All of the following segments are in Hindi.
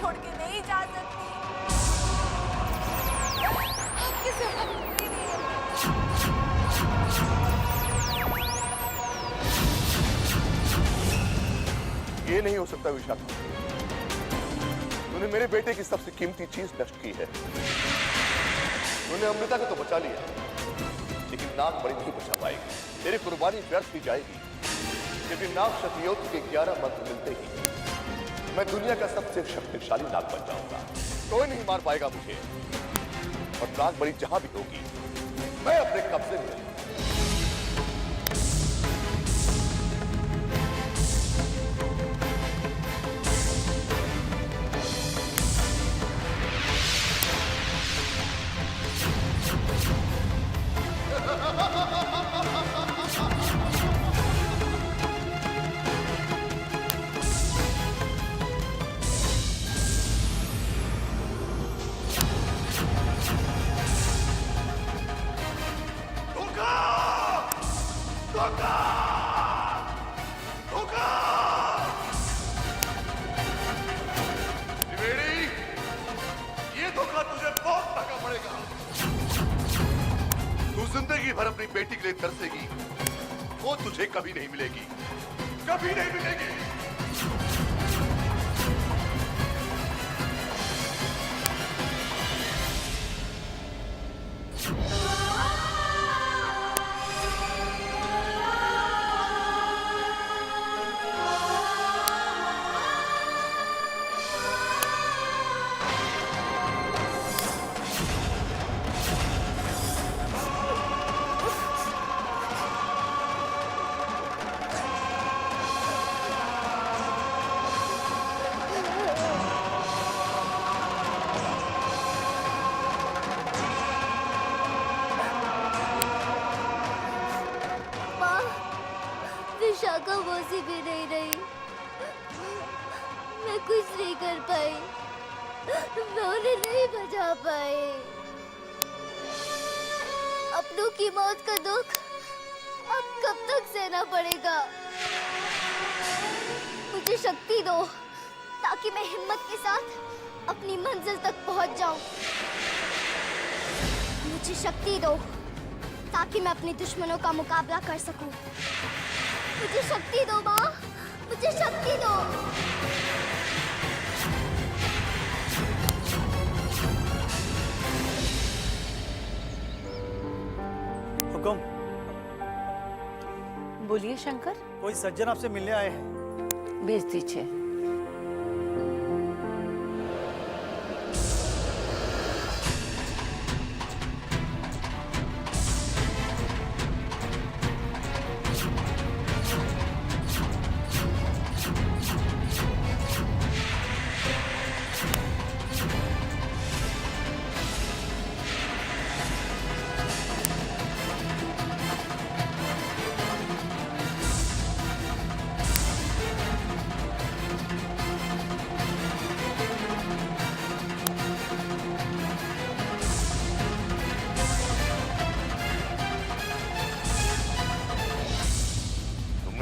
छोड़ के नहीं जा सकती। आपकी सुनने मिली नहीं है। ये नहीं हो सकता विशाखा। तूने मेरे बेटे की सबसे कीमती चीज नष्ट की है। तूने अमृता को तो बचा लिया, लेकिन नाग बड़ी नहीं बचा पाएगी। तेरी कुर्बानी व्यर्थ ही जाएगी, क्योंकि नाग क्षत्रियों के 11 मंत्र मिलते ही मैं दुनिया का सबसे शक्तिशाली नाग बन जाऊंगा। कोई नहीं मार पाएगा मुझे, और नाग बड़ी जहां भी होगी मैं अपने कब्जे में। जिंदगी भर अपनी बेटी के लिए तरसेगी, वो तुझे कभी नहीं मिलेगी, कभी नहीं मिलेगी। विशाखा मौसी भी नहीं रही, मैं कुछ नहीं कर पाई, मैं उन्हें नहीं बचा पाई। अपनों की मौत का दुख अब कब तक सहना पड़ेगा? मुझे शक्ति दो ताकि मैं हिम्मत के साथ अपनी मंजिल तक पहुंच जाऊं। मुझे शक्ति दो ताकि मैं अपने दुश्मनों का मुकाबला कर सकूं। मुझे शक्ति दो माँ, मुझे शक्ति दो। हुकुम। बोलिए शंकर। कोई सज्जन आपसे मिलने आए हैं। भेज दीजिए।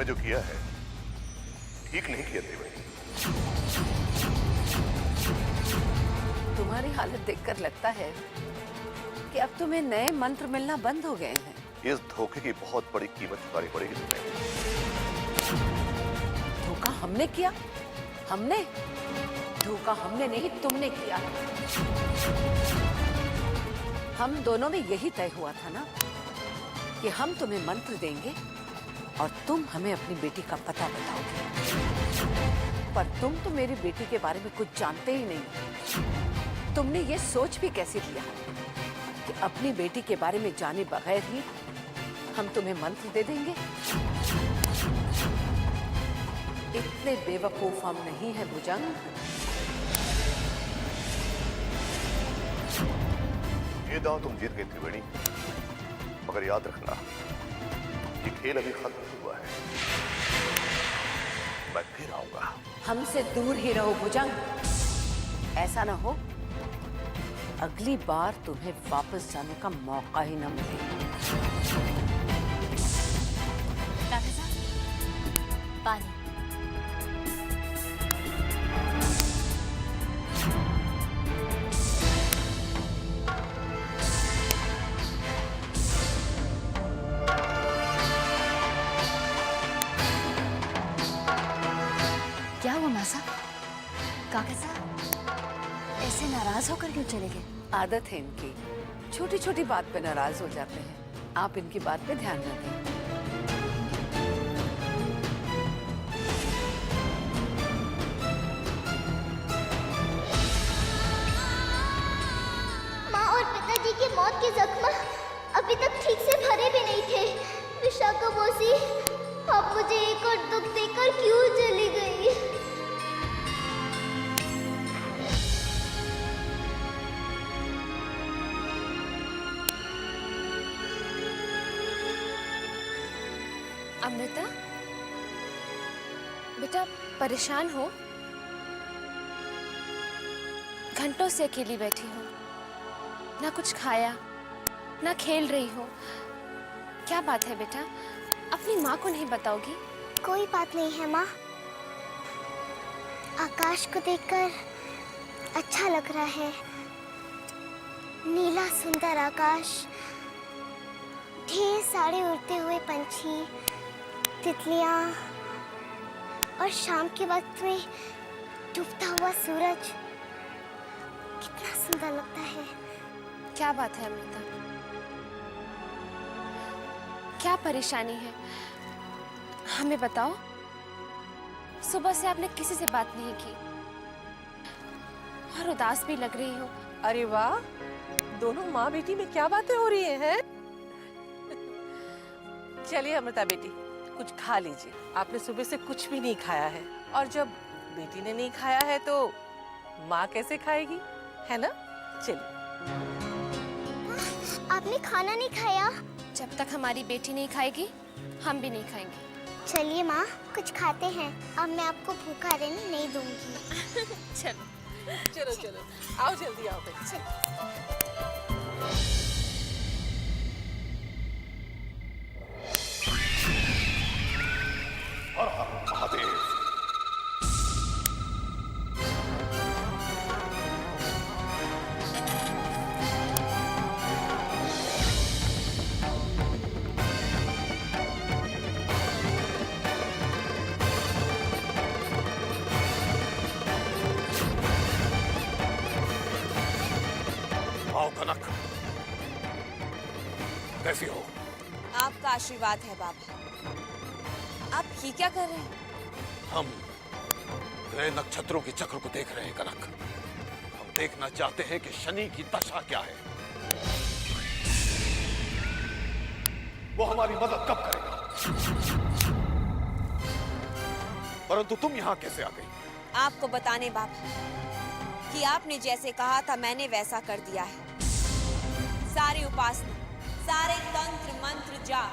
जो किया है ठीक नहीं किया त्रिवेणी। तुम्हारी हालत देखकर लगता है कि अब तुम्हें नए मंत्र मिलना बंद हो गए हैं। इस धोखे की बहुत बड़ी कीमत चुकानी पड़ेगी तुम्हें। धोखा हमने किया? हमने? धोखा हमने नहीं, तुमने किया। हम दोनों में यही तय हुआ था ना कि हम तुम्हें मंत्र देंगे और तुम हमें अपनी बेटी का पता बताओगे। पर तुम तो मेरी बेटी के बारे में कुछ जानते ही नहीं। तुमने ये सोच भी कैसे लिया कि अपनी बेटी के बारे में जाने बगैर ही हम तुम्हें मंत्र दे देंगे? इतने बेवकूफ हम नहीं हैं भुजंग। ये दांव तुम जीत गई त्रिवेणी, मगर याद रखना ये खेल अभी खत्म हुआ है। मैं फिर आऊंगा। हमसे दूर ही रहो भुजंग। ऐसा ना हो अगली बार तुम्हें वापस जाने का मौका ही ना मिले। डॉक्टर साहब, पानी। ऐसे नाराज होकर क्यों चले गए? आदत है इनकी, छोटी छोटी बात पे नाराज हो जाते हैं। आप इनकी बात पे ध्यान न दें। माँ और पिताजी की मौत के जख्म अभी तक ठीक से भरे भी नहीं थे। विशाखा मौसी, आप मुझे एक और दुख देकर क्यों चली गई? अमृता, बेटा परेशान हो? घंटों से अकेली बैठी हो, ना कुछ खाया, ना खेल रही हो। क्या बात है बेटा? अपनी माँ को नहीं बताओगी? कोई बात नहीं है माँ। आकाश को देखकर अच्छा लग रहा है। नीला सुंदर आकाश, ढेर सारे उड़ते हुए पंछी, तितलियां और शाम के वक्त में डूबता हुआ सूरज, कितना सुंदर लगता है। क्या बात है अमृता? क्या परेशानी है? हमें बताओ। सुबह से आपने किसी से बात नहीं की और उदास भी लग रही हो। अरे वाह, दोनों माँ बेटी में क्या बातें हो रही हैं? चलिए अमृता बेटी, कुछ खा लीजिए। आपने सुबह से कुछ भी नहीं खाया है, और जब बेटी ने नहीं खाया है तो माँ कैसे खाएगी, है ना? चलिए। आपने खाना नहीं खाया? जब तक हमारी बेटी नहीं खाएगी, हम भी नहीं खाएंगे। चलिए माँ, कुछ खाते हैं। अब मैं आपको भूखा रहने नहीं दूंगी। चलो चलो चलो, आओ जल्दी आओ बेटी। हर हर महादेव। आओ कनक, कैसी हो? आपका आशीर्वाद है बाबा। आप ये क्या कर रहे हैं? हम ग्रह नक्षत्रों के चक्र को देख रहे हैं कनक। हम देखना चाहते हैं कि शनि की दशा क्या है, वो हमारी मदद कब करेगा। परंतु तुम यहां कैसे आ गई? आपको बताने बाबा कि आपने जैसे कहा था मैंने वैसा कर दिया है। सारी उपासना, सारे तंत्र मंत्र जाप,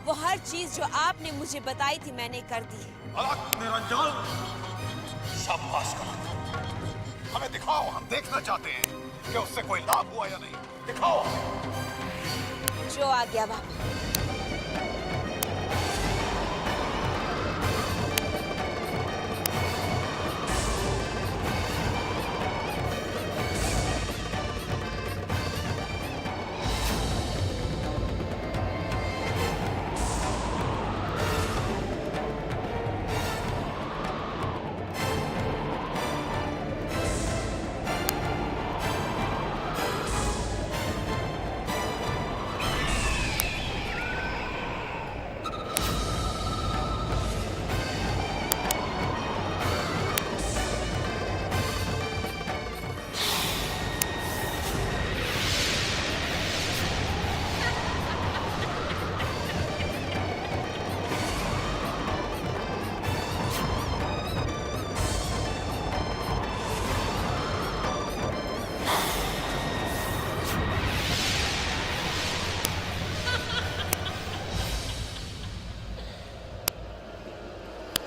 वो हर चीज जो आपने मुझे बताई थी मैंने कर दी है। अलग निरंजन, शाबाश कनक। हमें दिखाओ, हम देखना चाहते हैं कि उससे कोई लाभ हुआ या नहीं। दिखाओ। जो आ गया बाबा।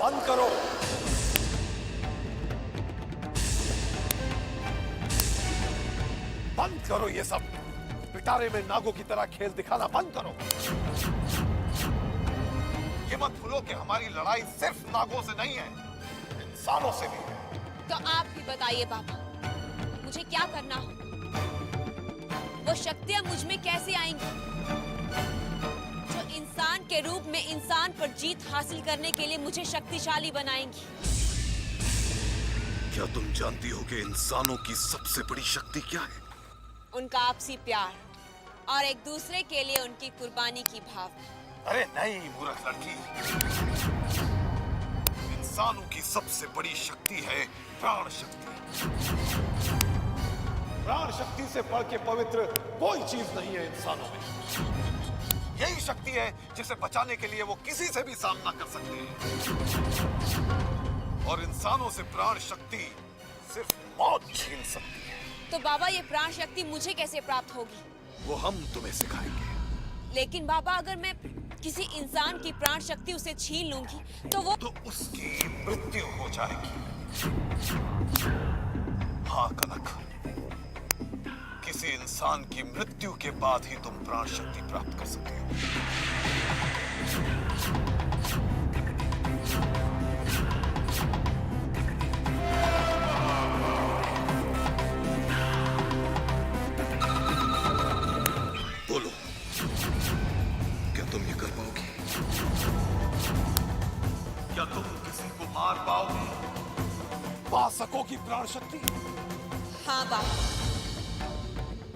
बंद करो। बंद करो ये सब। पिटारे में नागों की तरह खेल दिखाना बंद करो। ये मत भूलो कि हमारी लड़ाई सिर्फ नागों से नहीं है, इंसानों से भी है। तो आप भी बताइए बाबा, मुझे क्या करना हो? वो शक्तियां मुझ में कैसे आएंगी जो इंसान के रूप में इंसान पर जीत हासिल करने के लिए मुझे शक्तिशाली बनाएंगी? क्या तुम जानती हो कि इंसानों की सबसे बड़ी शक्ति क्या है? उनका आपसी प्यार और एक दूसरे के लिए उनकी कुर्बानी की भावना। अरे नहीं मूर्ख लड़की, इंसानों की सबसे बड़ी शक्ति है प्राण शक्ति। प्राण शक्ति से बढ़ के पवित्र कोई चीज नहीं है इंसानों में। यही शक्ति है जिसे बचाने के लिए वो किसी से भी सामना कर सकते हैं। और इंसानों से प्राण शक्ति सिर्फ मौत छीन सकती है। तो बाबा, ये प्राण शक्ति मुझे कैसे प्राप्त होगी? वो हम तुम्हें सिखाएंगे। लेकिन बाबा, अगर मैं किसी इंसान की प्राण शक्ति उसे छीन लूंगी तो उसकी मृत्यु हो जाएगी। हाँ कनक, किसी इंसान की मृत्यु के बाद ही तुम प्राण शक्ति प्राप्त कर सकते हो। बोलो, क्या तुम ये कर पाओगी? क्या तुम किसी को मार पाओगी? पा सकोगी प्राण शक्ति? हाँ बाबा,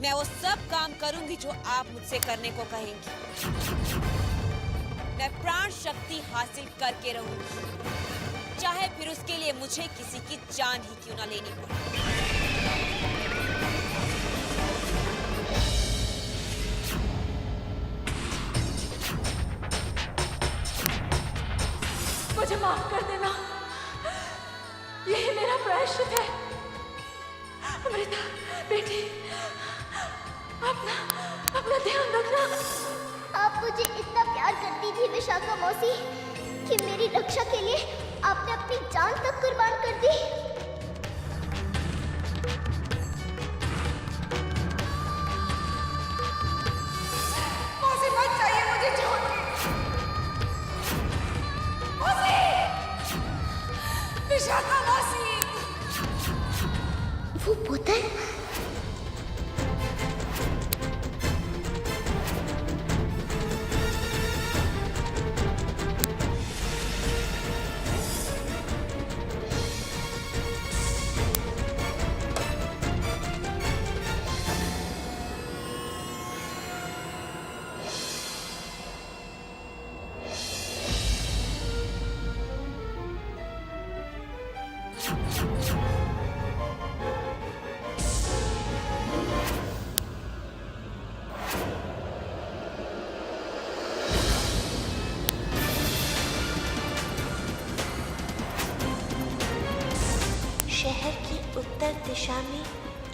मैं वो सब काम करूंगी जो आप मुझसे करने को कहेंगी। मैं प्राण शक्ति हासिल करके रहूंगी, चाहे फिर उसके लिए मुझे किसी की जान ही क्यों ना लेनी पड़े। मुझे माफ कर देना, यही मेरा प्रायश्चित है। अमृता बेटी, अपना ध्यान रखना। आप मुझे इतना प्यार करती थी विशाखा मौसी कि मेरी रक्षा के लिए आपने अपनी जान तक कुर्बान कर दी। मौसी मत चाहिए मुझे छोड़ के। मौसी! विशाखा मौसी! वो बोतल शहर की उत्तर दिशा में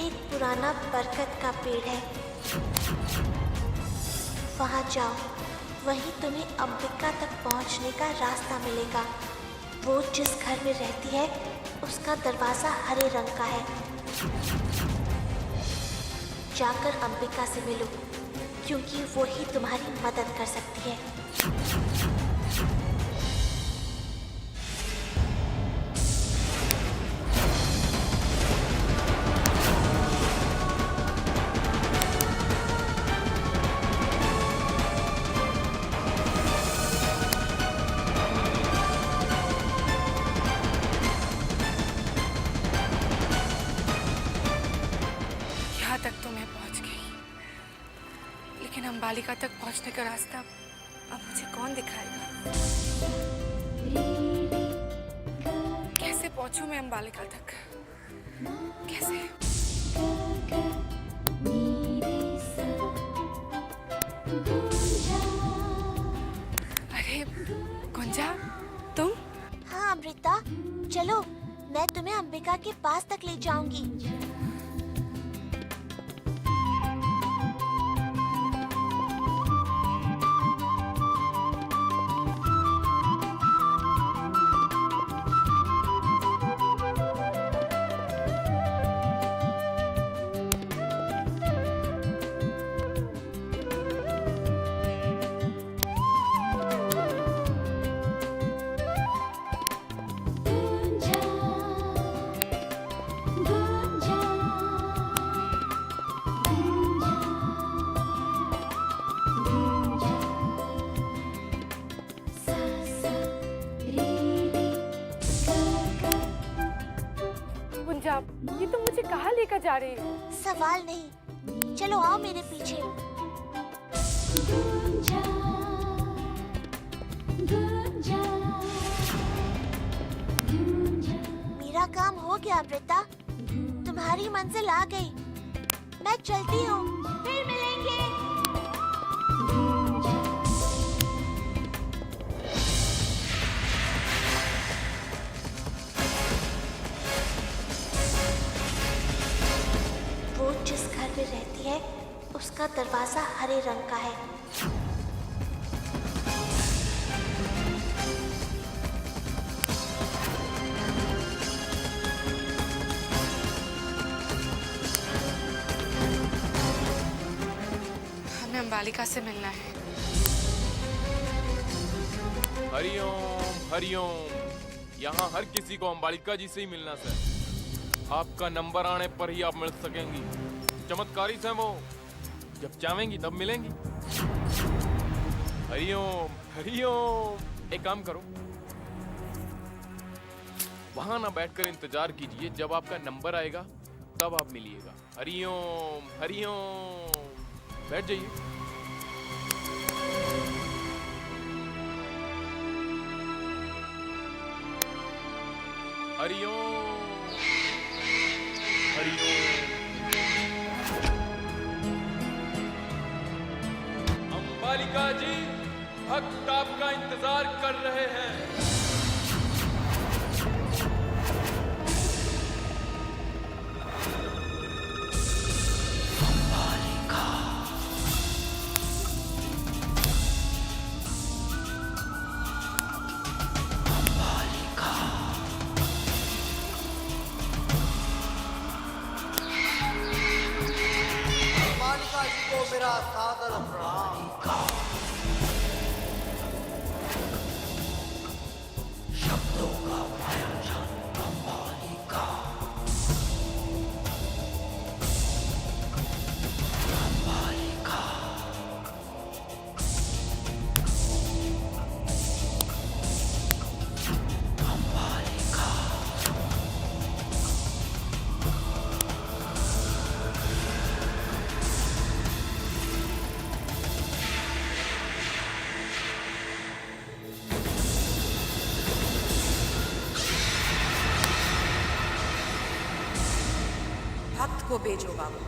एक पुराना बरगद का पेड़ है। वहां जाओ, वहीं तुम्हें अंबिका तक पहुंचने का रास्ता मिलेगा। वो जिस घर में रहती है उसका दरवाजा हरे रंग का है। जाकर अंबिका से मिलो, क्योंकि वो ही तुम्हारी मदद कर सकती है। तक तो मैं पहुंच गई, लेकिन अंबालिका तक पहुंचने का रास्ता अब मुझे कौन दिखाएगा? कैसे पहुंचूं मैं अंबालिका तक? कैसे? अरे गुंजा, तुम? हाँ अमृता, चलो मैं तुम्हें अंबिका के पास तक ले जाऊंगी। गुंजा मुझे कहाँ लेकर जा रही हो? सवाल नहीं, चलो आओ मेरे पीछे। मेरा काम हो गया अमृता, तुम्हारी मंजिल आ गई। मैं चलती हूँ, फिर मिलेंगे। वो जिस घर में रहती है उसका दरवाजा हरे रंग का है। हमें अंबालिका से मिलना है। हरिओम हरिओम। यहाँ हर किसी को अंबालिका जी से ही मिलना सर। आपका नंबर आने पर ही आप मिल सकेंगी। चमत्कारी से वो, जब चाहेंगी तब मिलेंगी। हरिओम हरिओम। एक काम करो, वहां ना बैठकर इंतजार कीजिए, जब आपका नंबर आएगा तब आप मिलिएगा। हरिओम हरिओम। बैठ जाइए। हरिओम हरिओम। अंबालिका जी, भक्त आपका इंतजार कर रहे हैं। अंबालिका जी को मेरा सादर प्रणाम। भक्त को भेजो बाबू।